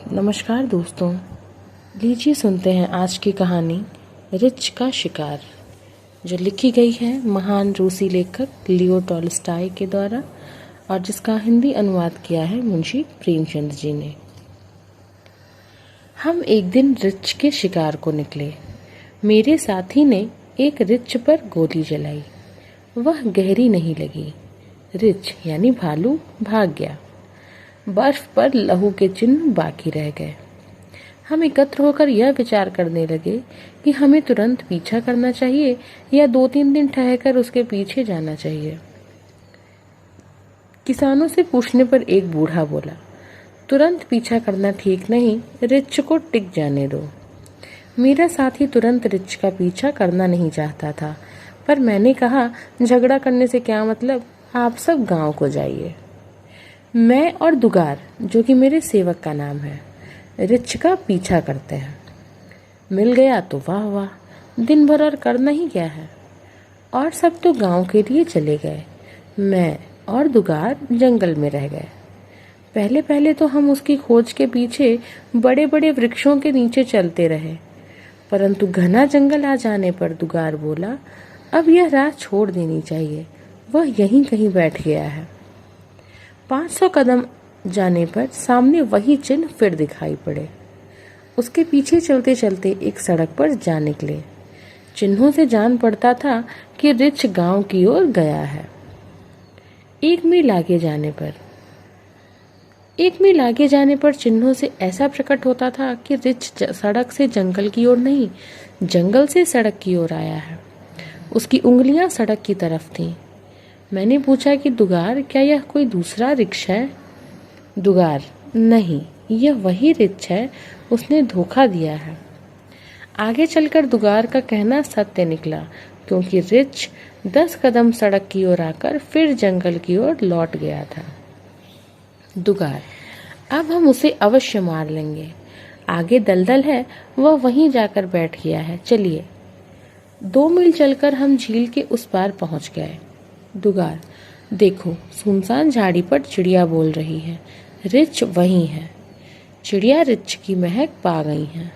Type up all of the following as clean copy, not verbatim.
नमस्कार दोस्तों, लीजिए सुनते हैं आज की कहानी रिच का शिकार, जो लिखी गई है महान रूसी लेखक लियो टॉल्स्टॉय के द्वारा और जिसका हिंदी अनुवाद किया है मुंशी प्रेमचंद जी ने। हम एक दिन रिच के शिकार को निकले। मेरे साथी ने एक रिच पर गोली चलाई। वह गहरी नहीं लगी। रिच यानी भालू भाग गया। बर्फ पर लहू के चिन्ह बाकी रह गए। हम एकत्र होकर यह विचार करने लगे कि हमें तुरंत पीछा करना चाहिए या 2-3 दिन ठहरकर उसके पीछे जाना चाहिए। किसानों से पूछने पर एक बूढ़ा बोला, तुरंत पीछा करना ठीक नहीं, रिच को टिक जाने दो। मेरा साथी तुरंत रिच का पीछा करना नहीं चाहता था, पर मैंने कहा, झगड़ा करने से क्या मतलब, आप सब गांव को जाइए। मैं और दुगार, जो कि मेरे सेवक का नाम है, रिच का पीछा करते हैं। मिल गया तो वाह वाह, दिन भर और करना ही क्या है। और सब तो गांव के लिए चले गए। मैं और दुगार जंगल में रह गए। पहले पहले तो हम उसकी खोज के पीछे बड़े बड़े वृक्षों के नीचे चलते रहे, परंतु घना जंगल आ जाने पर दुगार बोला, अब यह राह छोड़ देनी चाहिए। वह यहीं कहीं बैठ गया है। 500 कदम जाने पर सामने वही चिन्ह फिर दिखाई पड़े। उसके पीछे चलते चलते एक सड़क पर जा निकले। चिन्हों से जान पड़ता था कि रिच गांव की ओर गया है। 1 मील आगे जाने पर चिन्हों से ऐसा प्रकट होता था कि रिच सड़क से जंगल की ओर नहीं, जंगल से सड़क की ओर आया है। उसकी उंगलियां सड़क की तरफ थीं। मैंने पूछा कि दुगार, क्या यह कोई दूसरा रिच है? दुगार, नहीं, यह वही रिच है, उसने धोखा दिया है। आगे चलकर दुगार का कहना सत्य निकला, क्योंकि रिच 10 कदम सड़क की ओर आकर फिर जंगल की ओर लौट गया था। दुगार, अब हम उसे अवश्य मार लेंगे। आगे दलदल है, वह वहीं जाकर बैठ गया है। चलिए। 2 मील चलकर हम झील के उस पार पहुंच गए। दुगार, देखो, सुनसान झाड़ी पर चिड़िया बोल रही है। रिच वहीं है। चिड़िया रिच की महक पा गई हैं।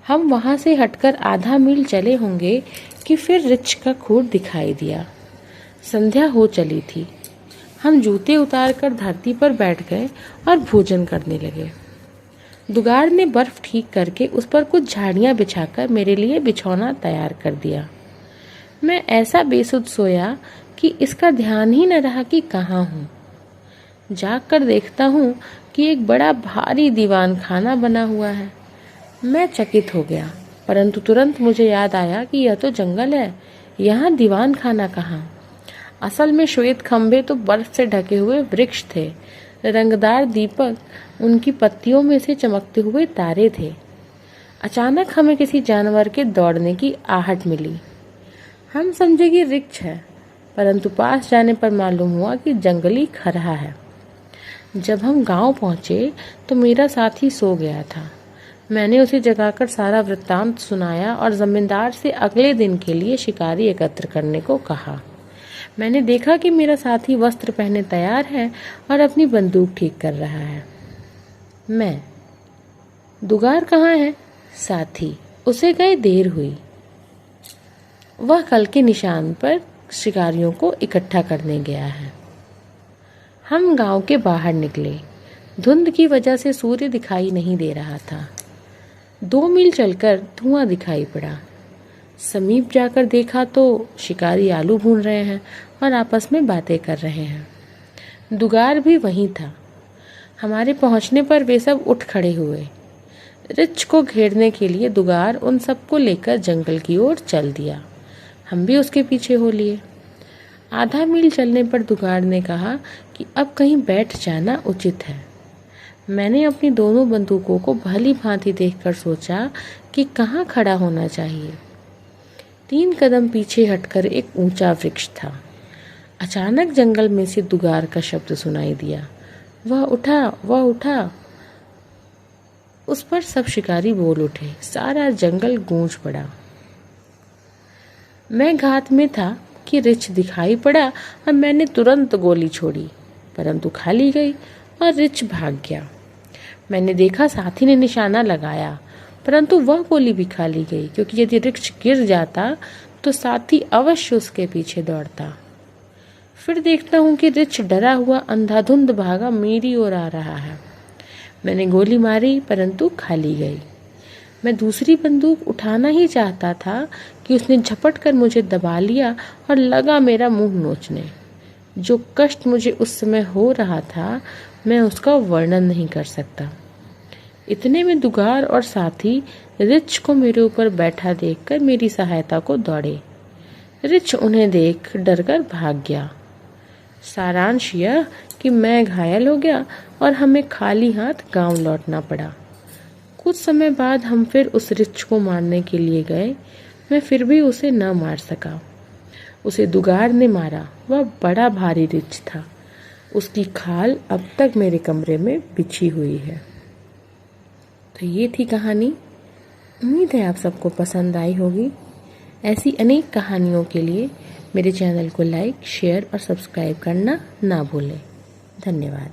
हम वहां से हटकर आधा मील चले होंगे कि फिर रिच का खूर दिखाई दिया। संध्या हो चली थी। हम जूते उतारकर धरती पर बैठ गए और भोजन करने लगे। दुगार ने बर्फ ठीक करके उस पर कुछ झाड़ियां बिछाकर मेरे लिए बिछौना तैयार कर दिया। मैं ऐसा बेसुध सोया कि इसका ध्यान ही न रहा कि कहाँ हूँ। जाग कर देखता हूँ कि एक बड़ा भारी दीवान खाना बना हुआ है। मैं चकित हो गया, परंतु तुरंत मुझे याद आया कि यह तो जंगल है, यहाँ दीवान खाना कहाँ। असल में श्वेत खंभे तो बर्फ से ढके हुए वृक्ष थे। रंगदार दीपक, उनकी पत्तियों में से चमकते हुए तारे थे। अचानक हमें किसी जानवर के दौड़ने की आहट मिली। हम समझे कि रिच है, परंतु पास जाने पर मालूम हुआ कि जंगली खरहा है। जब हम गांव पहुंचे तो मेरा साथी सो गया था। मैंने उसे जगाकर सारा वृत्तांत सुनाया और जमींदार से अगले दिन के लिए शिकारी एकत्र करने को कहा। मैंने देखा कि मेरा साथी वस्त्र पहने तैयार है और अपनी बंदूक ठीक कर रहा है। मैं, दुगार कहाँ है? साथी, उसे गए देर हुई। वह कल के निशान पर शिकारियों को इकट्ठा करने गया है। हम गांव के बाहर निकले। धुंध की वजह से सूर्य दिखाई नहीं दे रहा था। 2 मील चलकर धुआं दिखाई पड़ा। समीप जाकर देखा तो शिकारी आलू भून रहे हैं और आपस में बातें कर रहे हैं। दुगार भी वहीं था। हमारे पहुंचने पर वे सब उठ खड़े हुए। रिच को घेरने के लिए दुगार उन सबको लेकर जंगल की ओर चल दिया। हम भी उसके पीछे हो लिए। आधा मील चलने पर दुगार ने कहा कि अब कहीं बैठ जाना उचित है। मैंने अपनी दोनों बंदूकों को भली भांति देखकर सोचा कि कहाँ खड़ा होना चाहिए। 3 कदम पीछे हटकर एक ऊंचा वृक्ष था। अचानक जंगल में से दुगार का शब्द सुनाई दिया, वह उठा, वह उठा। उस पर सब शिकारी बोल उठे। सारा जंगल गूंज पड़ा। मैं घात में था कि रिच दिखाई पड़ा और मैंने तुरंत गोली छोड़ी, परंतु खाली गई और रिच भाग गया। मैंने देखा साथी ने निशाना लगाया, परंतु वह गोली भी खाली गई, क्योंकि यदि रिछ गिर जाता तो साथी अवश्य उसके पीछे दौड़ता। फिर देखता हूँ कि रिछ डरा हुआ अंधाधुंध भागा मेरी ओर आ रहा है। मैंने गोली मारी, परंतु खाली गई। मैं दूसरी बंदूक उठाना ही चाहता था कि उसने झपट कर मुझे दबा लिया और लगा मेरा मुंह नोचने। जो कष्ट मुझे उस समय हो रहा था, मैं उसका वर्णन नहीं कर सकता। इतने में दुगार और साथी रिछ को मेरे ऊपर बैठा देखकर मेरी सहायता को दौड़े। रिछ उन्हें देख डरकर भाग गया। सारांश यह कि मैं घायल हो गया और हमें खाली हाथ गांव लौटना पड़ा। कुछ समय बाद हम फिर उस रिछ को मारने के लिए गए। मैं फिर भी उसे न मार सका। उसे दुगार ने मारा। वह बड़ा भारी रिछ था। उसकी खाल अब तक मेरे कमरे में बिछी हुई है। तो ये थी कहानी। उम्मीद है आप सबको पसंद आई होगी। ऐसी अनेक कहानियों के लिए मेरे चैनल को लाइक, शेयर और सब्सक्राइब करना ना भूलें। धन्यवाद।